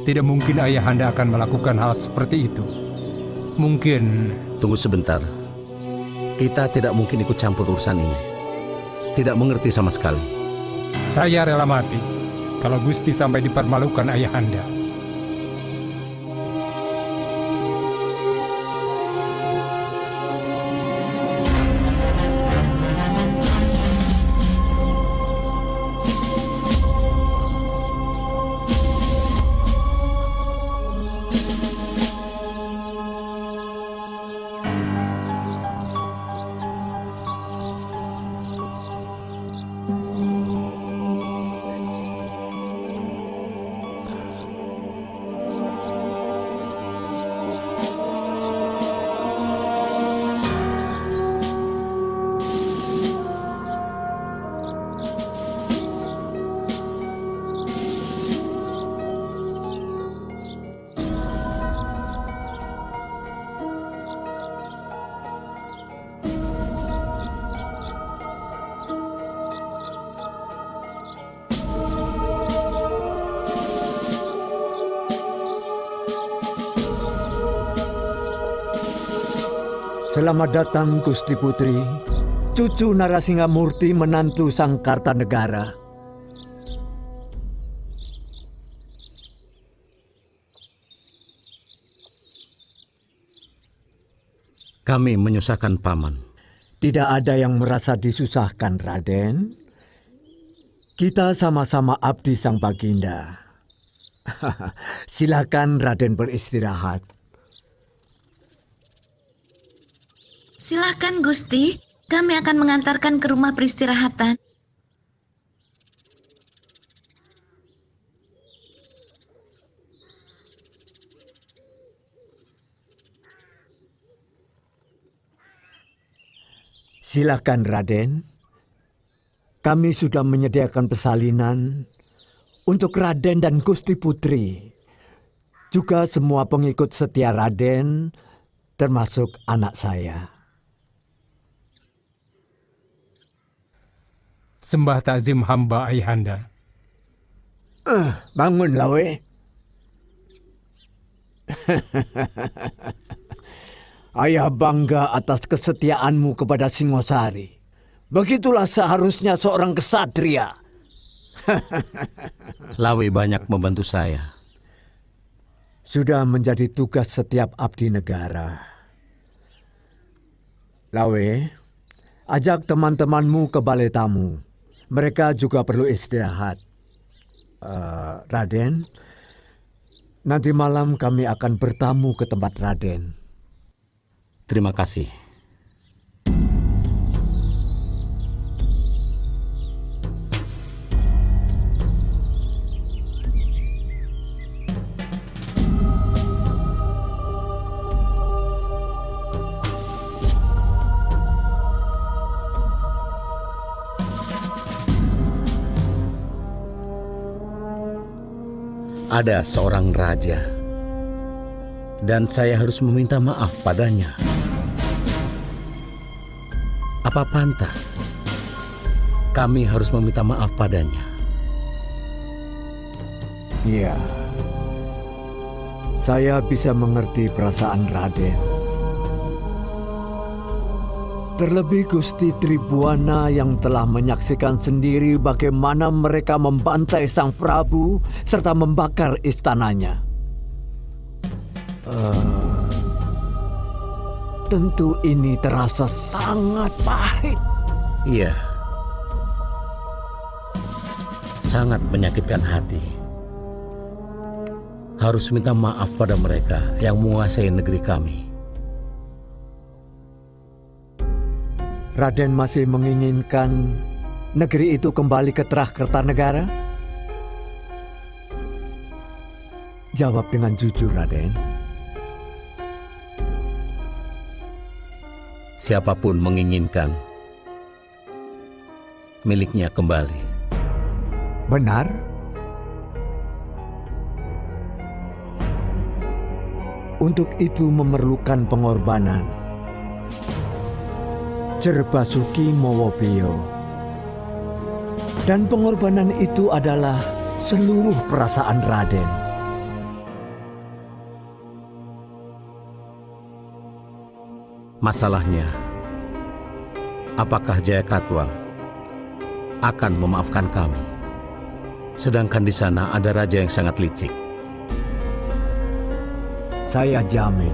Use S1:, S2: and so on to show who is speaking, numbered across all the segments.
S1: Tidak mungkin ayahanda akan melakukan hal seperti itu. Mungkin...
S2: Tunggu sebentar. Kita tidak mungkin ikut campur urusan ini. Tidak mengerti sama sekali.
S1: Saya rela mati kalau Gusti sampai dipermalukan ayahanda.
S3: Selamat datang Gusti Putri, cucu Narasingamurti menantu Sang Kartanegara.
S2: Kami menyusahkan Paman.
S3: Tidak ada yang merasa disusahkan, Raden. Kita sama-sama abdi Sang Baginda. Silakan Raden beristirahat.
S4: Silakan Gusti, kami akan mengantarkan ke rumah peristirahatan.
S3: Silakan Raden. Kami sudah menyediakan persalinan untuk Raden dan Gusti Putri. Juga semua pengikut setia Raden, termasuk anak saya.
S1: Sembah takzim hamba ayahanda.
S3: Bangun Lawe. Ayah bangga atas kesetiaanmu kepada Singosari. Begitulah seharusnya seorang kesatria.
S2: Lawe banyak membantu saya.
S3: Sudah menjadi tugas setiap abdi negara. Lawe, ajak teman-temanmu ke balai tamu. Mereka juga perlu istirahat. Raden, nanti malam kami akan bertamu ke tempat Raden.
S2: Terima kasih. Ada seorang raja, dan saya harus meminta maaf padanya. Apa pantas kami harus meminta maaf padanya?
S3: Iya, saya bisa mengerti perasaan Raden. Terlebih Gusti Tribuana yang telah menyaksikan sendiri bagaimana mereka membantai Sang Prabu serta membakar istananya. Tentu ini terasa sangat pahit.
S2: Iya, sangat menyakitkan hati. Harus minta maaf pada mereka yang menguasai negeri kami.
S3: Raden masih menginginkan negeri itu kembali ke Trah Kertanegara? Jawab dengan jujur, Raden.
S2: Siapapun menginginkan miliknya kembali.
S3: Benar? Untuk itu memerlukan pengorbanan. Jerbasuki Mowobio. Dan pengorbanan itu adalah seluruh perasaan Raden.
S2: Masalahnya, apakah Jaya Katwang akan memaafkan kami? Sedangkan di sana ada raja yang sangat licik.
S3: Saya jamin,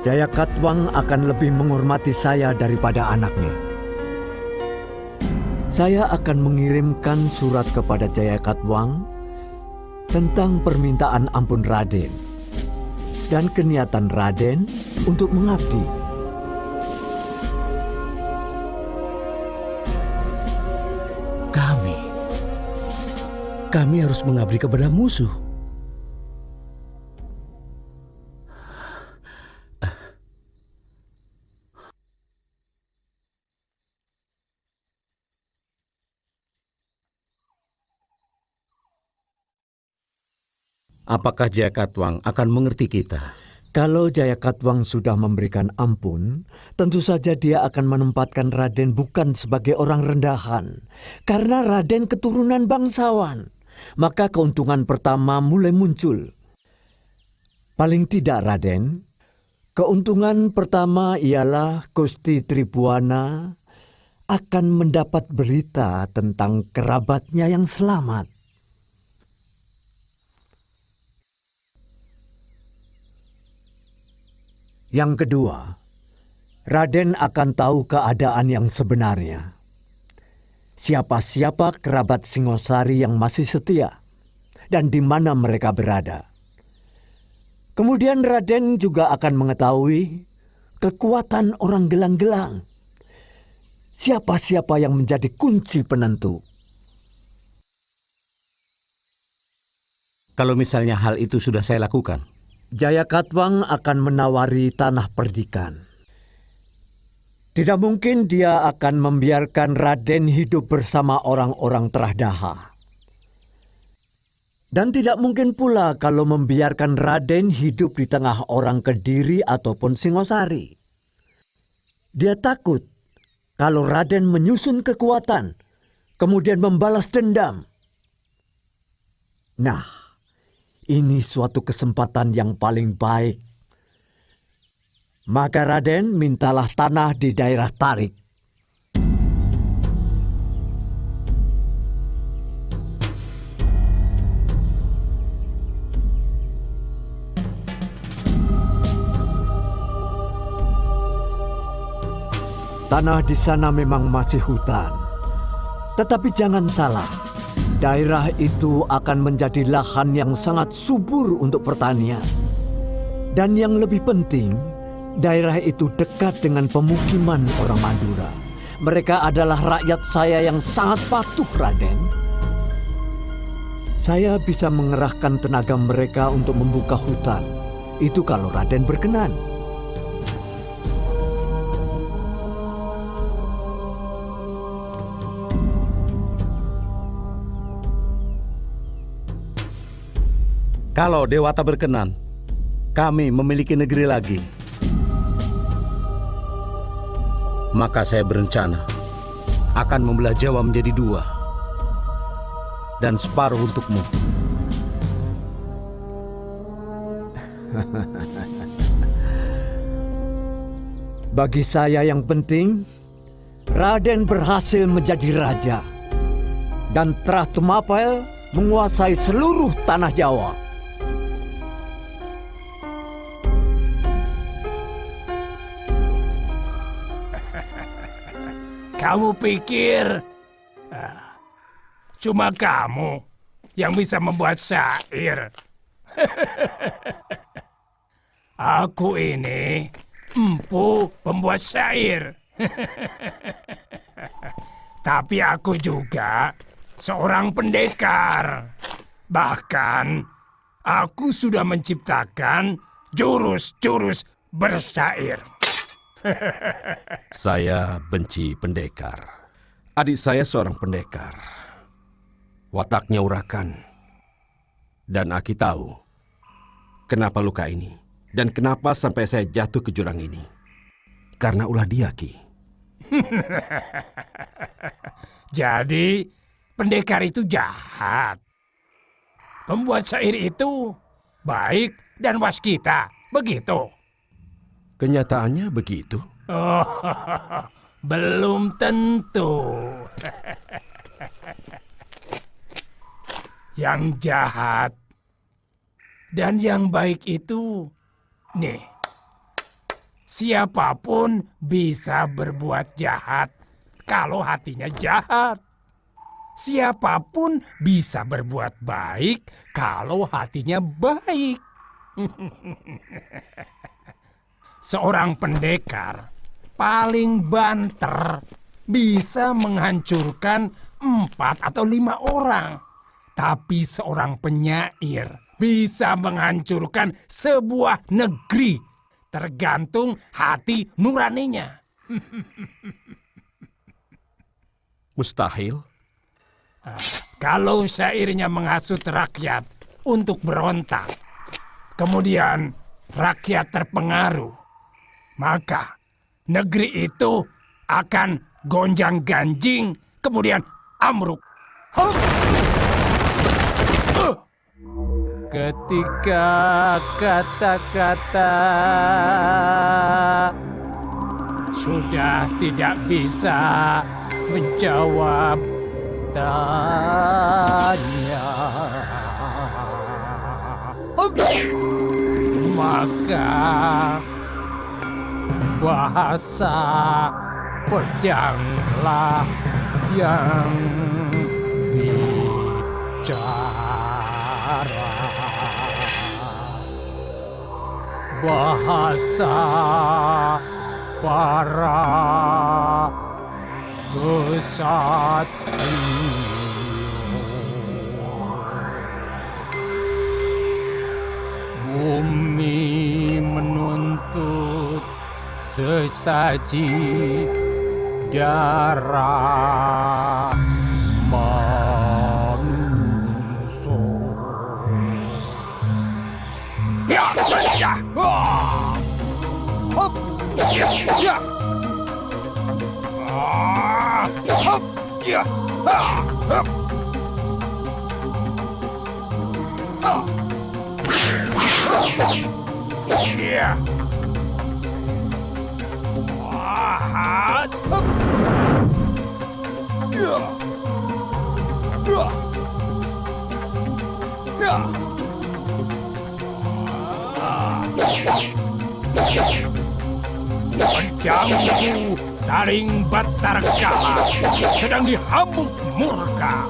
S3: Jaya Katwang akan lebih menghormati saya daripada anaknya. Saya akan mengirimkan surat kepada Jaya Katwang tentang permintaan ampun Raden dan keniatan Raden untuk mengabdi.
S2: Kami harus mengabdi kepada musuh. Apakah Jaya Katwang akan mengerti kita?
S3: Kalau Jaya Katwang sudah memberikan ampun, tentu saja dia akan menempatkan Raden bukan sebagai orang rendahan. Karena Raden keturunan bangsawan, maka keuntungan pertama mulai muncul. Paling tidak Raden, keuntungan pertama ialah Gusti Tribhuwana akan mendapat berita tentang kerabatnya yang selamat. Yang kedua, Raden akan tahu keadaan yang sebenarnya. Siapa-siapa kerabat Singosari yang masih setia dan di mana mereka berada. Kemudian Raden juga akan mengetahui kekuatan orang gelang-gelang. Siapa-siapa yang menjadi kunci penentu.
S2: Kalau misalnya hal itu sudah saya lakukan,
S3: Jaya Katwang akan menawari tanah perdikan. Tidak mungkin dia akan membiarkan Raden hidup bersama orang-orang terdaha. Dan tidak mungkin pula kalau membiarkan Raden hidup di tengah orang Kediri ataupun Singosari. Dia takut kalau Raden menyusun kekuatan, kemudian membalas dendam. Nah, ini suatu kesempatan yang paling baik. Maka Raden mintalah tanah di daerah Tarik. Tanah di sana memang masih hutan. Tetapi jangan salah. Daerah itu akan menjadi lahan yang sangat subur untuk pertanian. Dan yang lebih penting, daerah itu dekat dengan pemukiman orang Madura. Mereka adalah rakyat saya yang sangat patuh, Raden. Saya bisa mengerahkan tenaga mereka untuk membuka hutan. Itu kalau Raden berkenan.
S2: kalau Dewata berkenan, kami memiliki negeri lagi. Maka saya berencana akan membelah Jawa menjadi dua. Dan separuh untukmu.
S3: Bagi saya yang penting, Raden berhasil menjadi raja. Dan Trah Tumapel menguasai seluruh tanah Jawa.
S5: Kamu pikir cuma kamu yang bisa membuat syair? Aku ini empu pembuat syair. Tapi aku juga seorang pendekar. Bahkan aku sudah menciptakan jurus-jurus bersyair.
S6: Saya benci pendekar. Adik saya seorang pendekar. Wataknya urakan. Dan Aki tahu kenapa luka ini dan kenapa sampai saya jatuh ke jurang ini. Karena ulah dia, Ki.
S5: Jadi pendekar itu jahat. Pembuat syair itu baik dan waskita, begitu.
S6: Kenyataannya begitu.
S5: Oh, belum tentu. Yang jahat dan yang baik itu, nih, siapapun bisa berbuat jahat kalau hatinya jahat. Siapapun bisa berbuat baik kalau hatinya baik. Seorang pendekar paling banter bisa menghancurkan 4 atau 5 orang. Tapi seorang penyair bisa menghancurkan sebuah negeri. Tergantung hati nuraninya.
S6: Mustahil.
S5: Kalau syairnya menghasut rakyat untuk berontak, kemudian rakyat terpengaruh, maka negeri itu akan gonjang-ganjing, kemudian amruk. Ketika kata-kata sudah tidak bisa menjawab tanya, maka bahasa pedanglah yang bicara. Bahasa para kesatria. Bumi menuntut sesaji darah manusia. Ya, ya, hop, ya, ya, hop, ya, hop. Yeah. What? Yeah. Yeah. Yeah. Pedangku Taring Batara sedang dihambuk murka.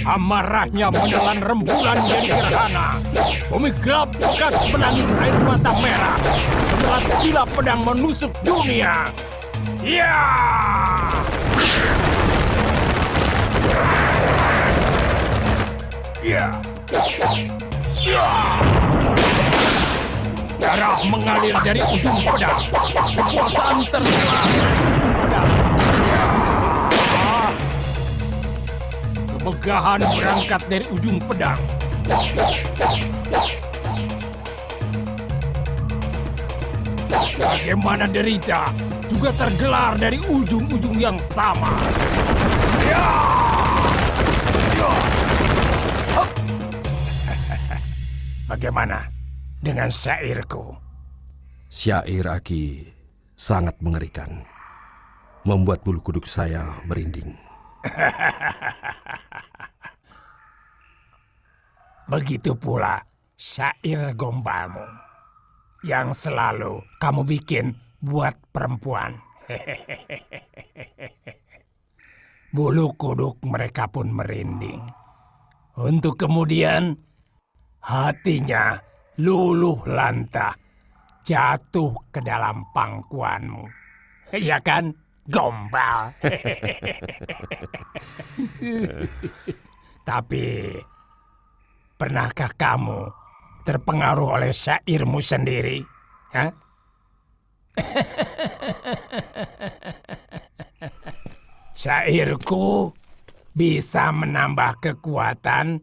S5: Amarahnya menelan rembulan dari gerhana. Bumi gelap pekat menangis air mata merah. Sebelah gila pedang menusuk dunia. Ya! Ya! Ya! Darah mengalir dari ujung pedang. Kekuasaan terbelah dari ujung pedang. Kemegahan berangkat dari ujung pedang. Bagaimana derita juga tergelar dari ujung-ujung yang sama. Ya! Ya! Hop! Bagaimana dengan syairku?
S6: Syair Aki sangat mengerikan. Membuat bulu kuduk saya merinding.
S5: Begitu pula syair gombalmu yang selalu kamu bikin buat perempuan. Bulu kuduk mereka pun merinding. Untuk kemudian hatinya luluh lantah jatuh ke dalam pangkuanmu. Iya kan, gombal? Tapi pernahkah kamu terpengaruh oleh syairmu sendiri? Hah? Syairku bisa menambah kekuatan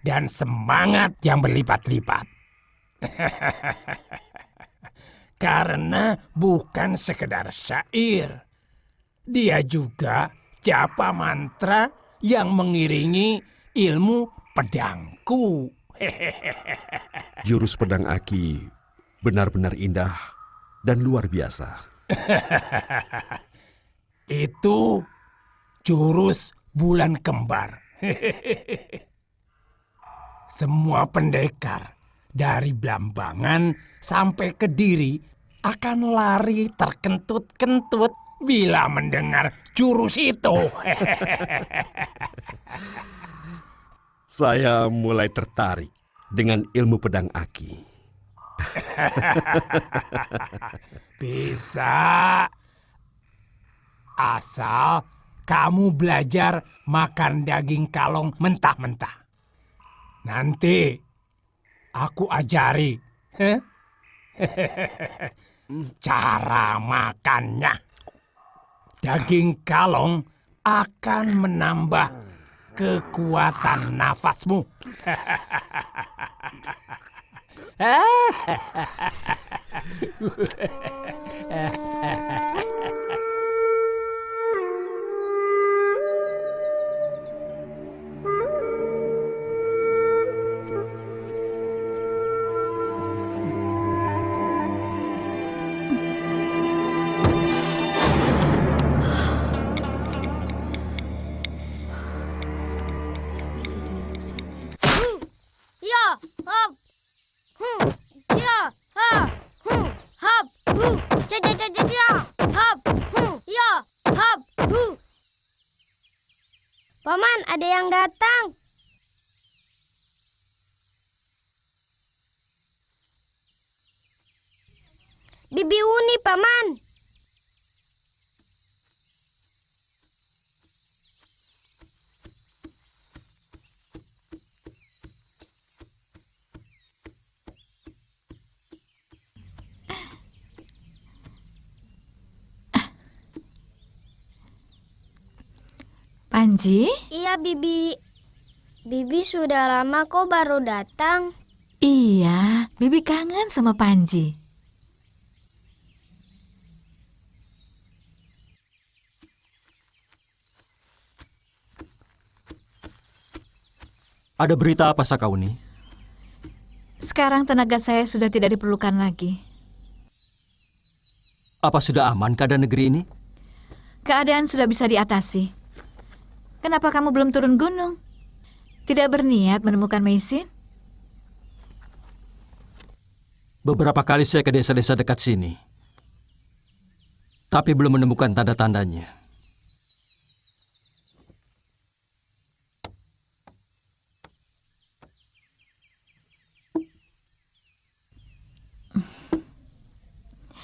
S5: dan semangat yang berlipat-lipat. Karena bukan sekedar syair, Dia juga japa mantra yang mengiringi ilmu pedangku.
S6: Jurus pedang Aki benar-benar indah dan luar biasa.
S5: Itu jurus bulan kembar. Semua pendekar dari Blambangan sampai Kediri akan lari terkentut-kentut bila mendengar jurus itu.
S6: Saya mulai tertarik dengan ilmu pedang Aki.
S5: Bisa. Asal kamu belajar makan daging kalong mentah-mentah. Nanti aku ajari cara makannya. Daging kalong akan menambah kekuatan nafasmu.
S7: Ya, hop, ya, ha, hop, ja, hop, ya, hop, Paman, ada yang datang. Bibi Uni, Paman.
S8: Panji?
S7: Iya, Bibi. Bibi sudah lama kok baru datang.
S8: Iya, Bibi kangen sama Panji.
S9: Ada berita apa, Sakauni?
S8: Sekarang tenaga saya sudah tidak diperlukan lagi.
S9: Apa sudah aman keadaan negeri ini?
S8: Keadaan sudah bisa diatasi. Kenapa kamu belum turun gunung? Tidak berniat menemukan Meisin?
S9: Beberapa kali saya ke desa-desa dekat sini, tapi belum menemukan tanda-tandanya.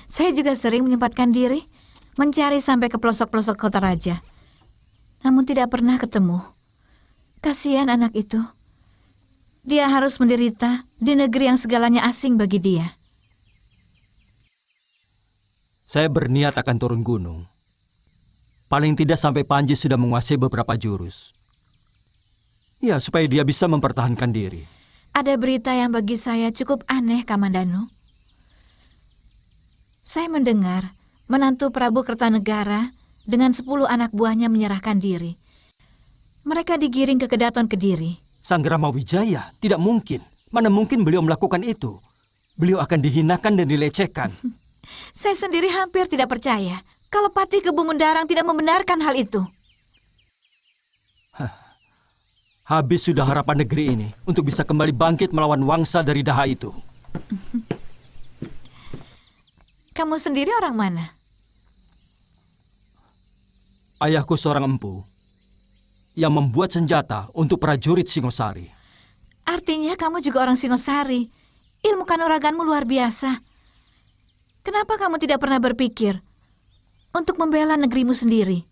S8: Saya juga sering menyempatkan diri mencari sampai ke pelosok-pelosok kota raja. Namun tidak pernah ketemu. Kasihan anak itu. Dia harus menderita di negeri yang segalanya asing bagi dia.
S9: Saya berniat akan turun gunung. Paling tidak sampai Panji sudah menguasai beberapa jurus. Ya, supaya dia bisa mempertahankan diri.
S8: Ada berita yang bagi saya cukup aneh, Kamandanu. Saya mendengar menantu Prabu Kertanegara dengan 10 anak buahnya menyerahkan diri. Mereka digiring ke Kedaton Kediri.
S9: Sanggrama Wijaya, tidak mungkin. Mana mungkin beliau melakukan itu? Beliau akan dihinakan dan dilecehkan.
S8: Saya sendiri hampir tidak percaya kalau Patih Kebu Mundarang tidak membenarkan hal itu.
S9: Habis sudah harapan negeri ini untuk bisa kembali bangkit melawan wangsa dari Daha itu.
S8: Kamu sendiri orang mana?
S9: Ayahku seorang empu yang membuat senjata untuk prajurit Singosari.
S8: Artinya kamu juga orang Singosari. Ilmu kanuraganmu luar biasa. Kenapa kamu tidak pernah berpikir untuk membela negerimu sendiri?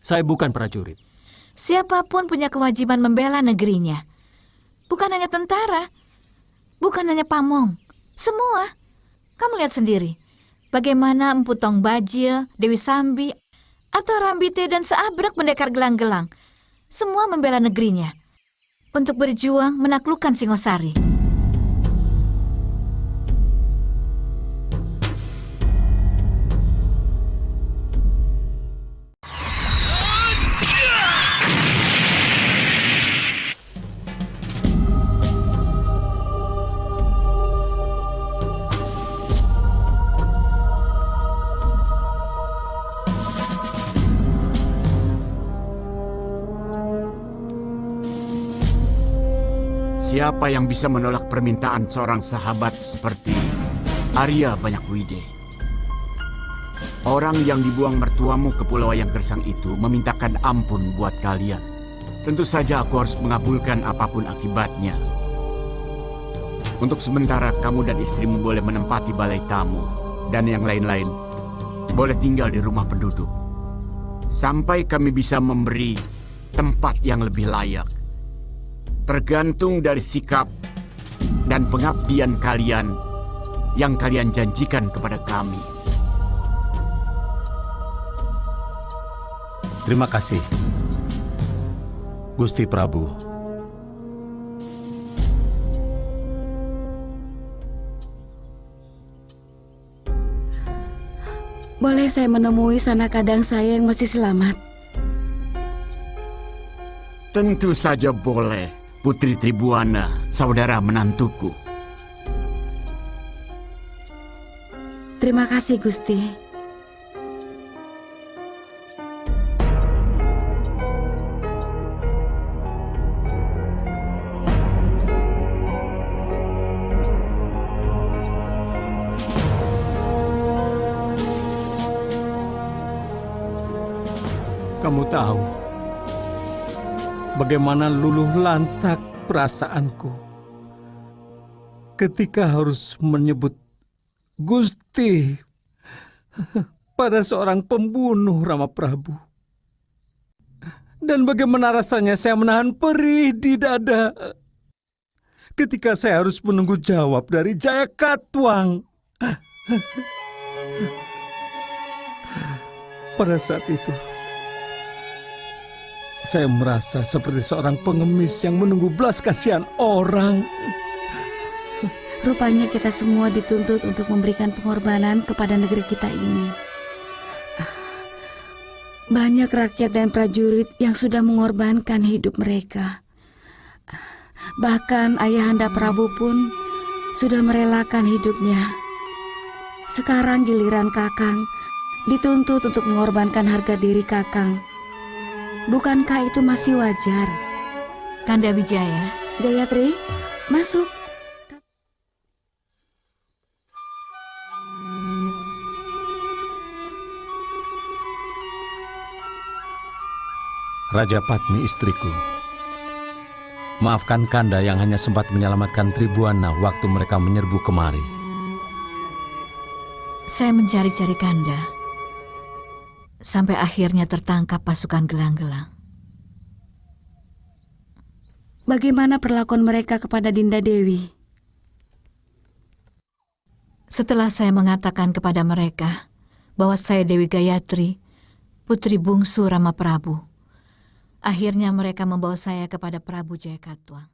S9: Saya bukan prajurit.
S8: Siapapun punya kewajiban membela negerinya. Bukan hanya tentara, bukan hanya pamong, semua. Kamu lihat sendiri. Bagaimana Empu Tong Bajil, Dewi Sambi, atau Rambite dan seabrek pendekar gelang-gelang. Semua membela negerinya. Untuk berjuang menaklukkan Singosari.
S10: Siapa yang bisa menolak permintaan seorang sahabat seperti Arya Banyakwide? Orang yang dibuang mertuamu ke Pulau Wayang Gersang itu memintakan ampun buat kalian. Tentu saja aku harus mengabulkan apapun akibatnya. Untuk sementara kamu dan istrimu boleh menempati balai tamu, dan yang lain-lain boleh tinggal di rumah penduduk. Sampai kami bisa memberi tempat yang lebih layak. Tergantung dari sikap dan pengabdian kalian yang kalian janjikan kepada kami.
S2: Terima kasih, Gusti Prabu.
S11: Boleh saya menemui sanak kadang saya yang masih selamat?
S10: Tentu saja boleh, Putri Tribuana, saudara menantuku.
S11: Terima kasih, Gusti.
S12: Kamu tahu bagaimana luluh lantak perasaanku ketika harus menyebut Gusti pada seorang pembunuh Rama Prabu. Dan bagaimana rasanya saya menahan perih di dada ketika saya harus menunggu jawab dari Jaya Katwang. Pada saat itu, saya merasa seperti seorang pengemis yang menunggu belas kasihan orang.
S11: Rupanya kita semua dituntut untuk memberikan pengorbanan kepada negeri kita ini. Banyak rakyat dan prajurit yang sudah mengorbankan hidup mereka. Bahkan Ayahanda Prabu pun sudah merelakan hidupnya. Sekarang giliran Kakang dituntut untuk mengorbankan harga diri Kakang. Bukankah itu masih wajar?
S8: Kanda Wijaya.
S11: Gayatri, masuk.
S2: Raja Patmi, istriku. Maafkan Kanda yang hanya sempat menyelamatkan Tribuana waktu mereka menyerbu kemari.
S8: Saya mencari-cari Kanda sampai akhirnya tertangkap pasukan gelang-gelang.
S11: Bagaimana perlakuan mereka kepada Dinda Dewi?
S8: Setelah saya mengatakan kepada mereka bahwa saya Dewi Gayatri, putri bungsu Rama Prabu, akhirnya mereka membawa saya kepada Prabu Jaya Katwang.